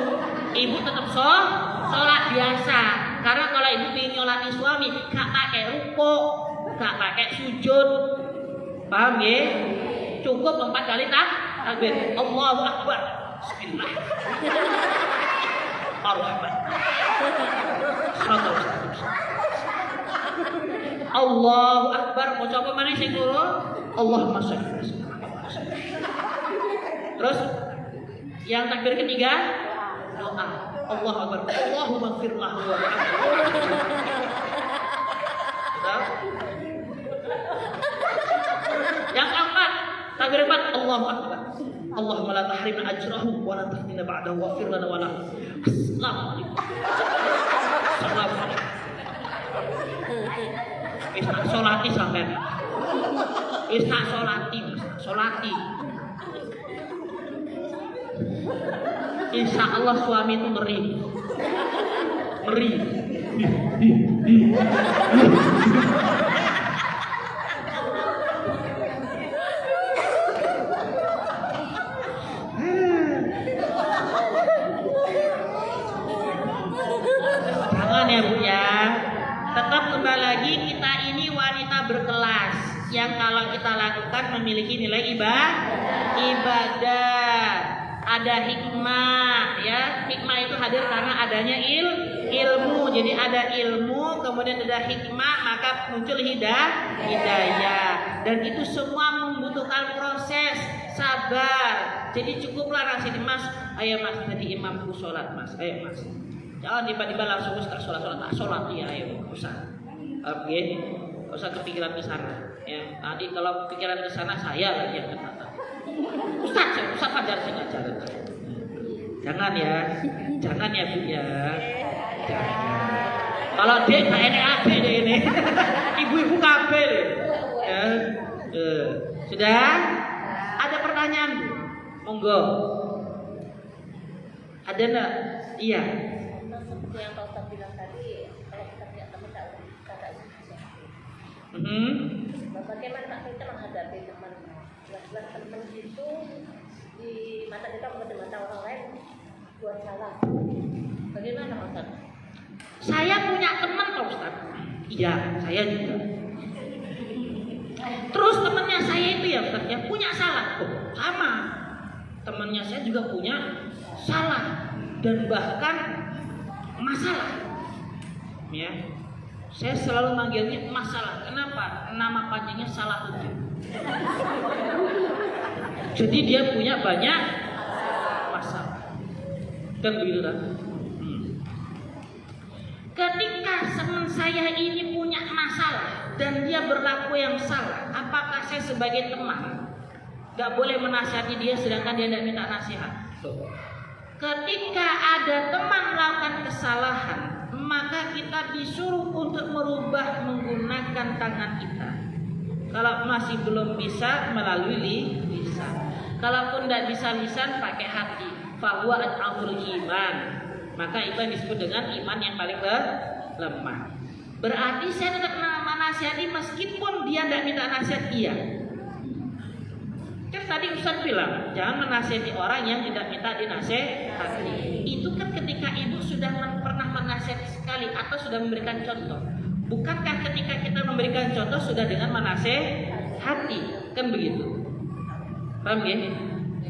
Ibu tetap sholat biasa. Karena kalau ibu ingin nyolati suami, gak pakai rukuk, gak pakai sujud. Paham ya? Cukup 4 kali takbir. Allahu Akbar. Bismillah. Ar-Rahman. Allahu Akbar. Mau coba mana sing dulu? Allahumma sholli. Terus yang takbir ketiga doa. Allahu Akbar. Allahumma ighfirlah wa Yang keempat, takbir 4, Allahu Akbar. Allahumma la tahrimna ajrahu wa la tahmina ba'dahu wa fir lana wa lahu. Assalamualaikum. Assalamualaikum. Wis tak salati sampean. Wis tak salati. Insya Allah suami itu ngeri. Jangan ya Bu ya. Tetap kembali lagi, kita ini wanita berkelas yang kalau kita lakukan memiliki nilai ibadah. Ada hikmah ya. Hikmah itu hadir karena adanya ilmu. Jadi ada ilmu, kemudian ada hikmah, maka muncul hidayah. Dan itu semua membutuhkan proses, sabar. Jadi cukuplah rasanya, Mas. Ayo Mas, tadi imamku sholat Mas. Ayo Mas. Jangan tiba-tiba langsung ustaz sholat. Sholat ya, ayo usah. Oke, usah kepikiran ke sana. Ya, tadi kalau pikiran ke sana saya lagi yang kena. Ustaz ajar saya ngajar. Jangan ya Bu ya. Jangan. Kalau dia tak enak deh ini. Ibu-ibu kabeh deh. Ya. Sudah? Ada pertanyaan Bu? Monggo. Ada enggak? Iya. Seperti yang Pak Ustaz bilang tadi, kalau kita punya teman kata bisa. Bagaimana kita menghadapi teman? Jelas-jelas teman itu di mata kita bukan di mata orang lain buat salah. Bagaimana Pak Ustaz? Saya punya teman Pak Ustaz. Iya, saya juga. Terus temannya saya itu ya Ustaz ya punya salah. Oh, sama. Temannya saya juga punya salah dan bahkan masalah. Ya. Saya selalu manggilnya masalah. Kenapa? Nama panjangnya Salahuddin. Jadi dia punya banyak masalah. Kan begitu kan? Ketika teman saya ini punya masalah dan dia berlaku yang salah, apakah saya sebagai teman gak boleh menasihati dia sedangkan dia tidak minta nasihat? Ketika ada teman melakukan kesalahan, maka kita disuruh untuk merubah menggunakan tangan kita. Kalau masih belum bisa melalui lisan. Kalaupun tidak bisa lisan pakai hati. Fahuwa ad'aful iman. Maka itu yang disebut dengan iman yang paling lemah. Berarti saya tetap menasihati meskipun dia tidak minta nasihat dia. Kan tadi Ustaz bilang jangan menasihati orang yang tidak minta dinasihati. Itu kan ketika ibu sudah pernah menasihati sekali atau sudah memberikan contoh. Bukankah ketika kita memberikan contoh sudah dengan menasihati? Kan begitu. Paham ya?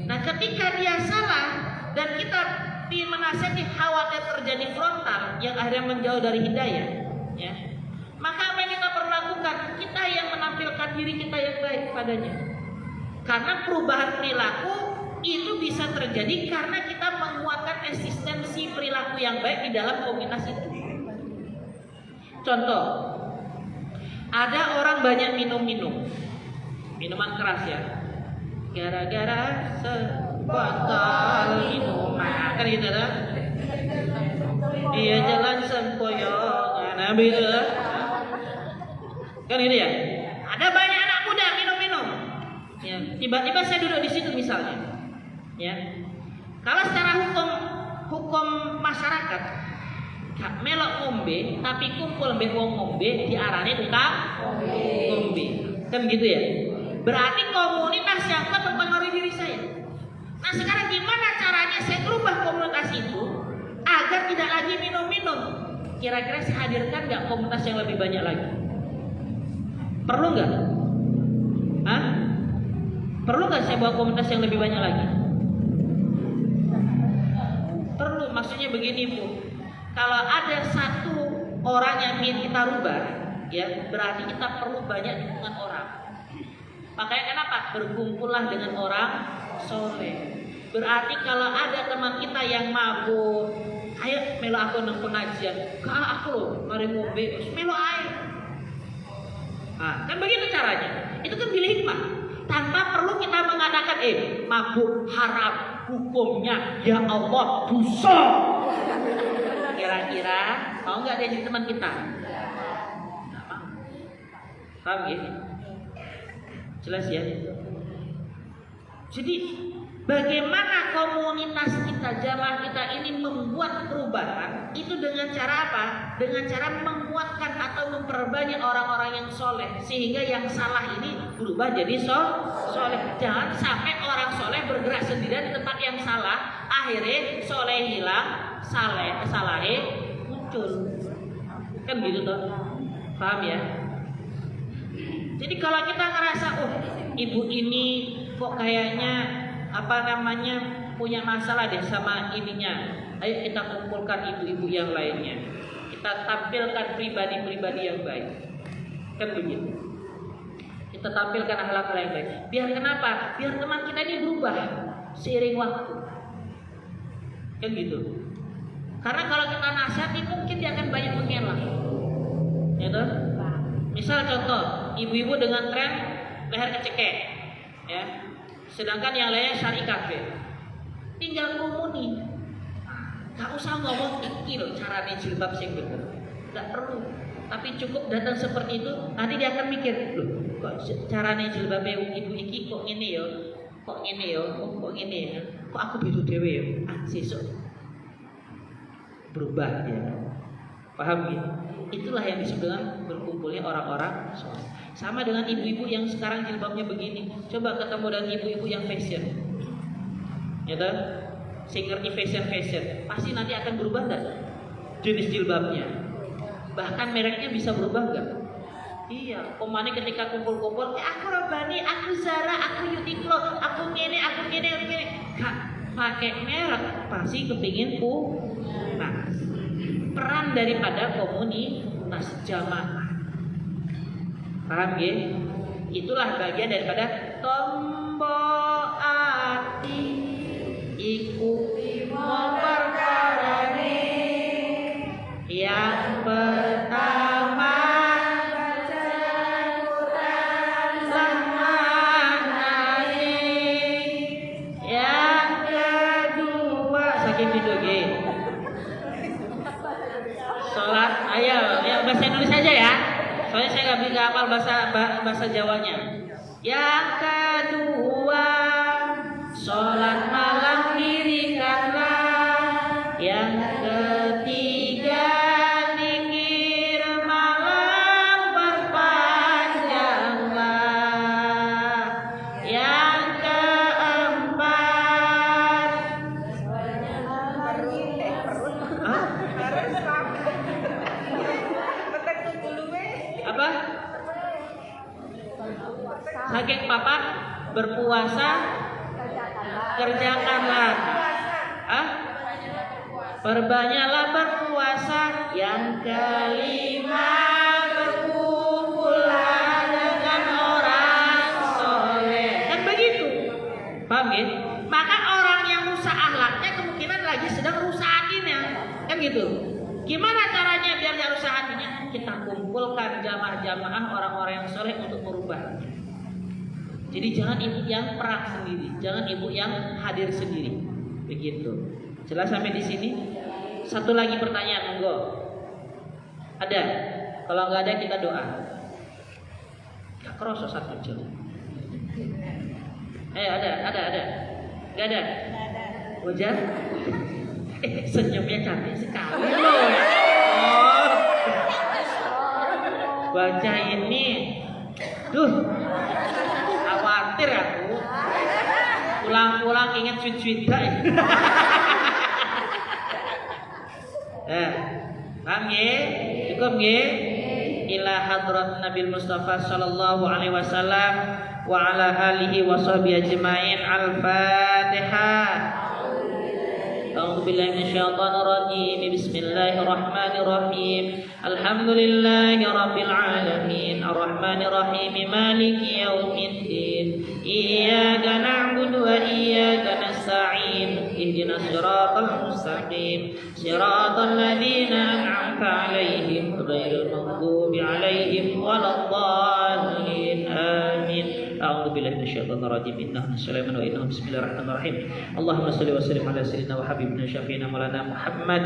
Nah ketika dia salah dan kita menasihati khawatir terjadi frontal yang akhirnya menjauh dari hidayah, ya. Maka apa yang kita perlu lakukan? Kita yang menampilkan diri kita yang baik padanya. Karena perubahan perilaku itu bisa terjadi karena kita menguatkan eksistensi perilaku yang baik di dalam komunitas itu. Contoh, ada orang banyak minuman keras ya. Gara-gara sebotol minuman, kan gitu kan? Dia jalan sempoyongan, gitu kan gitu ya. Ada banyak anak muda minum. Ya, tiba-tiba saya duduk di situ misalnya, ya. Kalau secara hukum masyarakat, gak melok ngombe, tapi kumpul mbek wong ngombe diarani tukang ngombe, kan gitu ya. Berarti komunitas yang kuat mempengaruhi diri saya. Nah sekarang gimana caranya saya merubah komunitas itu agar tidak lagi minum-minum? Kira-kira saya hadirkan nggak komunitas yang lebih banyak lagi? Perlu nggak? Hah? Perlu nggak saya bawa komunitas yang lebih banyak lagi? Perlu, maksudnya begini Bu. Kalau ada satu orang yang ingin kita rubah, ya berarti kita perlu banyak dukungan orang. Makanya kenapa? Berkumpullah dengan orang soleh, Berarti kalau ada teman kita yang mabuk, ayo melo aku nang pengajian. Kak aku loh, mari ngombe, melo ayo. Nah, kan begitu caranya. Itu kan pilih hikmah. Tanpa perlu kita mengatakan, mabuk haram, hukumnya ya Allah dosa. Kira-kira mau nggak dia jadi teman kita? Paham ya? Jelas ya? Jadi bagaimana komunitas kita, jamaah kita ini membuat perubahan itu dengan cara apa? Dengan cara menguatkan atau memperbanyak orang-orang yang soleh, sehingga yang salah ini berubah jadi soleh. Jangan sampai orang soleh bergerak sendirian di tempat yang salah, akhirnya soleh hilang, salahnya muncul. Kan gitu toh? Paham ya? Jadi kalau kita ngerasa, ibu ini kok kayaknya punya masalah deh sama ininya, ayo kita kumpulkan ibu-ibu yang lainnya, kita tampilkan pribadi-pribadi yang baik, kan begitu. Kita tampilkan akhlak yang baik. Biar kenapa? Biar teman kita ini berubah seiring waktu, kan gitu. Karena kalau kita nasihati mungkin dia akan banyak mengelak, ya toh? Misal contoh, ibu-ibu dengan tren leher kecekek, ya. Sedangkan yang lainnya syari kafe. Tinggal ngomongin. Gak usah ngomong iki loh caranya jilbab sing bener. Gak perlu. Tapi cukup datang seperti itu, nanti dia akan mikir, loh, kok caranya jilbabnya ibu iki kok ini ya? Kok ini ya? Kok ini ya? Kok aku biru dewe ya? Sesuk berubah ya. Paham ya? Itulah yang disebut dengan berkumpulnya orang-orang soleh. Sama dengan ibu-ibu yang sekarang jilbabnya begini. Coba ketemu dengan ibu-ibu yang fashion, ya kan? Saya ngerti fashion, pasti nanti akan berubah nggak jenis jilbabnya? Bahkan mereknya bisa berubah nggak? Iya, pemane ketika kumpul-kumpul, aku Rabbani, aku Zara, aku Uniqlo, aku gini. Gak pakai merek, pasti kepingin Nah, peran daripada komunitas jamaah, paham ya? Itulah bagian daripada tombo ati ikuti memperkarane. Yang pertama yang kedua saking video game. Sholat, ayo bahasa Indonesia aja ya. Soalnya saya nggak bisa hafal bahasa Jawanya. Yang kedua, sholat malam dirikanlah. Yang ketiga, zikir malam perpanjanglah. Yang keempat, apa? Saking papa berpuasa kerjakanlah. Perbanyaklah berpuasa. Yang kelima, berkumpullah dengan orang soleh. Kan begitu, paham ya? Maka orang yang rusak akhlaknya kemungkinan lagi sedang rusak hatinya, kan gitu. Gimana caranya biar dia rusak hatinya? Kita kumpulkan jamaah-jamaah orang-orang yang soleh untuk merubah. Jadi jangan ibu yang perang sendiri, jangan ibu yang hadir sendiri. Begitu. Jelas sampai di sini? Satu lagi pertanyaan, monggo. Ada? Kalau nggak ada kita doa. Gak kerasa satu jam. Ada. Nggak ada? Wajah? Senyumnya cantik sekali loh. Oh. Baca ini, khawatir aku. Pulang-pulang ingat cuit-cuitan. Paham ya? Cukup ya? Ila hadrat Nabi Mustafa sallallahu alaihi wasallam wa ala alihi wa sahbihi ajma'in. Al-Fatihah. A'udzu billahi minasyaitonir rajim. Bismillahirrahmanirrahim. Alhamdulillahi rabbil alamin. Arrahmanir rahim. Maliki yaumiddin. Iyyaka na'budu wa iyyaka nasta'in. اهدنا الصراط المستقيم صراط الذين أنعمت عليهم غير المغضوب عليهم ولا الضالين آمين. أعوذ بالله من الشيطان الرجيم. إنه سليمان وإنه بسم الله الرحمن الرحيم. اللهم صل وسلم على سيدنا وحبيبنا شفينا مولانا محمد.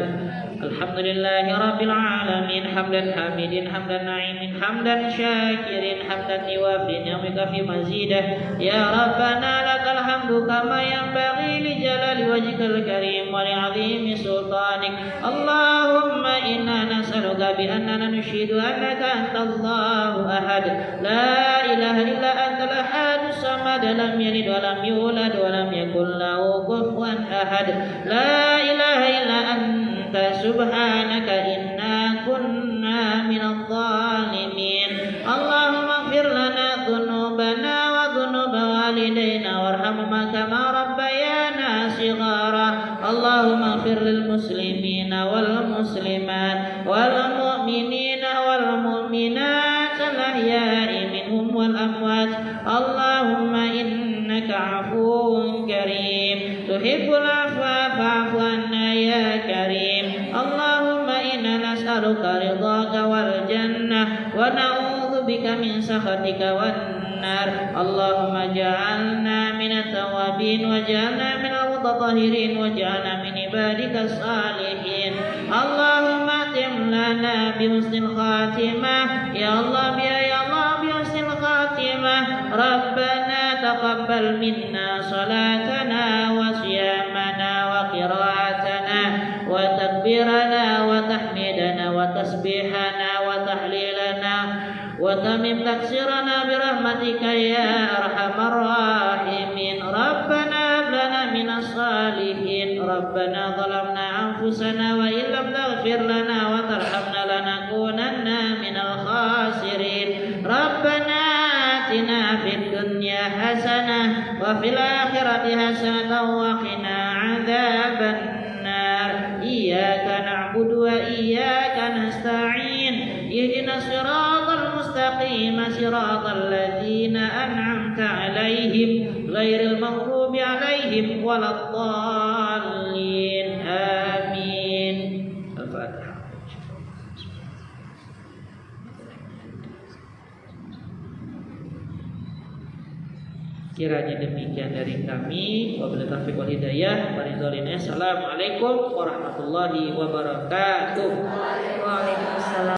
الحمد لله رب العالمين حمدا حامدين حمدا نعيم حمدا شاكرين حمدا يوافي نعمك في مزيده. يا ربنا لك الحمد كما ينبغي لجلال وجهك الكريم ولعظيم سلطانك. اللهم إنا نسألك بأننا نشهد أنك أنت الله أحد لا إله إلا أنت الأحد الصمد لم يلد ولم يولد ولم يكن له كفوا أحد. لا إله إلا أنت سبحانك إنا كنا من الظالمين. اللهم اغفر لنا ذنوبنا وذنوب والدينا وارحمهما كما ربيانا صغارا. اللهم اغفر للمسلمين والمسلمات والمؤمنين والمؤمنات الأحياء منهم والأموات. اللهم إنك عفو كريم تحب العفو فاعف عنا يا كريم. اللهم إنا نسألك رضاك والجنة ونعوذ بك من سخطك والنار. اللهم اجعلنا من التوابين واجعلنا من المتطهرين واجعلنا من عبادك الصالحين. اللهم اختم لنا بحسن الخاتمة يا الله يا الله بحسن الخاتمة. ربنا تقبل منا صلاتنا وصيامنا وقراءتنا وتكبيرنا وتحميدنا وتسبيحنا وتحليلنا وتمم تقصيرنا برحمتك يا أرحم الراحمين. ربنا هب لنا من الصالحين. ربنا ظلمنا أنفسنا وإن لم تغفر لنا وترحمنا لنكونن من الخاسرين. ربنا آتنا في الدنيا حسنة وفي الآخرة حسنة وقنا عذاب النار. إياك نعبد وإياك نستعين. اهدنا الصراط المستقيم صراط الذين أنعمت عليهم غير المغضوب عليهم ولا الضالين آمين. الفاتحة. Kiranya demikian dari kami. Wabillahi taufiq wal hidayah. Assalamualaikum warahmatullahi wabarakatuh. Waalaikumsalam.